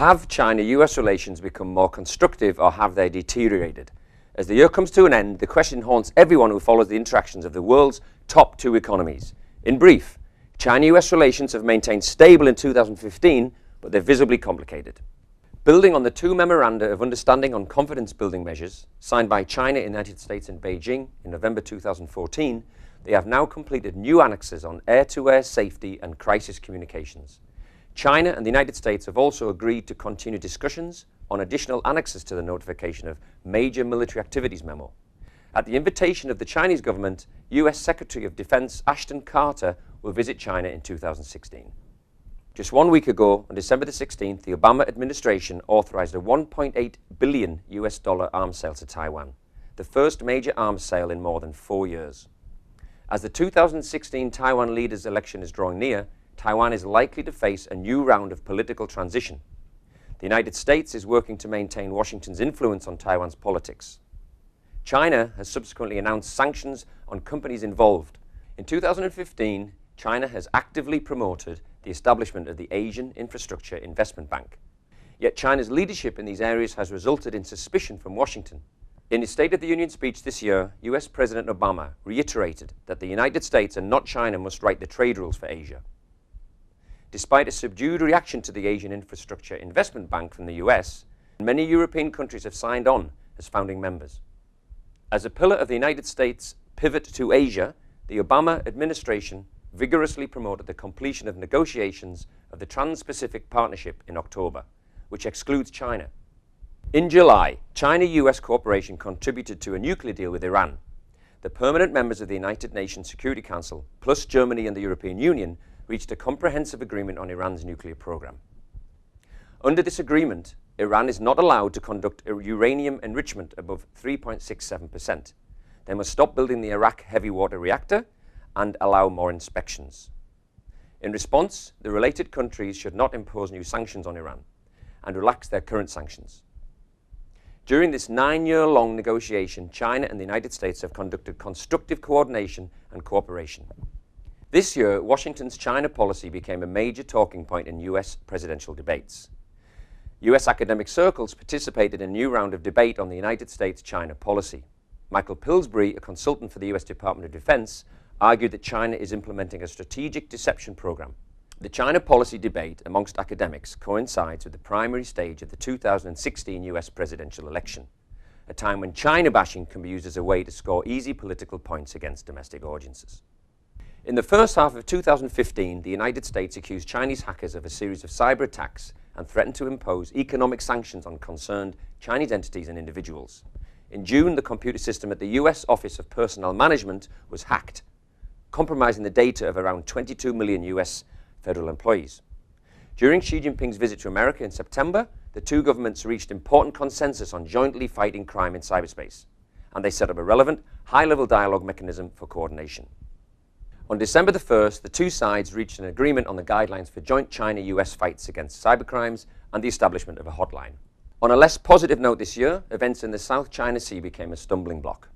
Have China-US relations become more constructive or have they deteriorated? As the year comes to an end, the question haunts everyone who follows the interactions of the world's top two economies. In brief, China-US relations have maintained stable in 2015, but they're visibly complicated. Building on the two memoranda of understanding on confidence-building measures signed by China, United States and Beijing in November 2014, they have now completed new annexes on air-to-air safety and crisis communications. China and the United States have also agreed to continue discussions on additional annexes to the notification of major military activities memo. At the invitation of the Chinese government, US Secretary of Defense Ashton Carter will visit China in 2016. Just 1 week ago, on December the 16th, the Obama administration authorized a $1.8 billion arms sale to Taiwan, the first major arms sale in more than 4 years. As the 2016 Taiwan leaders' election is drawing near, Taiwan is likely to face a new round of political transition. The United States is working to maintain Washington's influence on Taiwan's politics. China has subsequently announced sanctions on companies involved. In 2015, China has actively promoted the establishment of the Asian Infrastructure Investment Bank. Yet China's leadership in these areas has resulted in suspicion from Washington. In his State of the Union speech this year, US President Obama reiterated that the United States and not China must write the trade rules for Asia. Despite a subdued reaction to the Asian Infrastructure Investment Bank from the US, many European countries have signed on as founding members. As a pillar of the United States' pivot to Asia, the Obama administration vigorously promoted the completion of negotiations of the Trans-Pacific Partnership in October, which excludes China. In July, China-US cooperation contributed to a nuclear deal with Iran. The permanent members of the United Nations Security Council, plus Germany and the European Union, reached a comprehensive agreement on Iran's nuclear program. Under this agreement, Iran is not allowed to conduct uranium enrichment above 3.67%. They must stop building the Iraq heavy water reactor and allow more inspections. In response, the related countries should not impose new sanctions on Iran and relax their current sanctions. During this 9-year-long negotiation, China and the United States have conducted constructive coordination and cooperation. This year, Washington's China policy became a major talking point in US presidential debates. US academic circles participated in a new round of debate on the United States-China policy. Michael Pillsbury, a consultant for the US Department of Defense, argued that China is implementing a strategic deception program. The China policy debate amongst academics coincides with the primary stage of the 2016 US presidential election, a time when China bashing can be used as a way to score easy political points against domestic audiences. In the first half of 2015, the United States accused Chinese hackers of a series of cyber attacks and threatened to impose economic sanctions on concerned Chinese entities and individuals. In June, the computer system at the US Office of Personnel Management was hacked, compromising the data of around 22 million US federal employees. During Xi Jinping's visit to America in September, the two governments reached important consensus on jointly fighting crime in cyberspace, and they set up a relevant, high-level dialogue mechanism for coordination. On December the 1st, the two sides reached an agreement on the guidelines for joint China-US fights against cybercrimes and the establishment of a hotline. On a less positive note this year, events in the South China Sea became a stumbling block.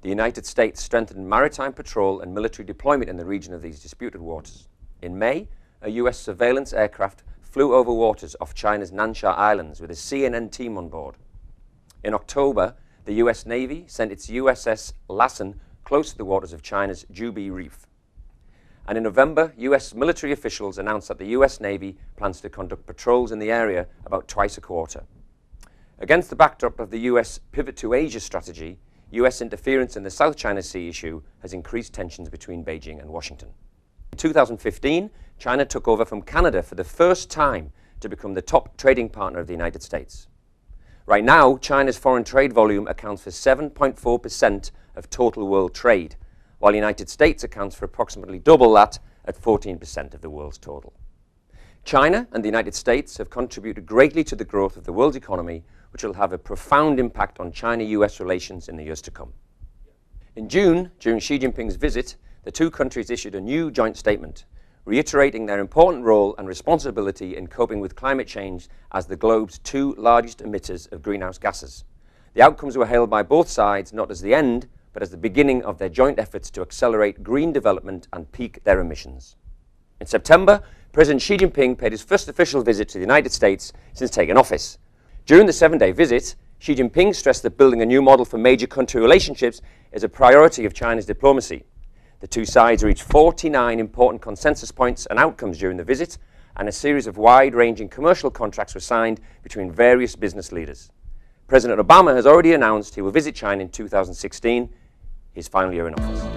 The United States strengthened maritime patrol and military deployment in the region of these disputed waters. In May, a US surveillance aircraft flew over waters off China's Nansha Islands with a CNN team on board. In October, the US Navy sent its USS Lassen close to the waters of China's Jubi Reef. And in November, US military officials announced that the US Navy plans to conduct patrols in the area about twice a quarter. Against the backdrop of the US pivot to Asia strategy, US interference in the South China Sea issue has increased tensions between Beijing and Washington. In 2015, China took over from Canada for the first time to become the top trading partner of the United States. Right now, China's foreign trade volume accounts for 7.4% of total world trade, while the United States accounts for approximately double that at 14% of the world's total. China and the United States have contributed greatly to the growth of the world's economy, which will have a profound impact on China-US relations in the years to come. In June, during Xi Jinping's visit, the two countries issued a new joint statement, reiterating their important role and responsibility in coping with climate change as the globe's two largest emitters of greenhouse gases. The outcomes were hailed by both sides not as the end, but as the beginning of their joint efforts to accelerate green development and peak their emissions. In September, President Xi Jinping paid his first official visit to the United States since taking office. During the 7-day visit, Xi Jinping stressed that building a new model for major country relationships is a priority of China's diplomacy. The two sides reached 49 important consensus points and outcomes during the visit, and a series of wide-ranging commercial contracts were signed between various business leaders. President Obama has already announced he will visit China in 2016, his final year in office.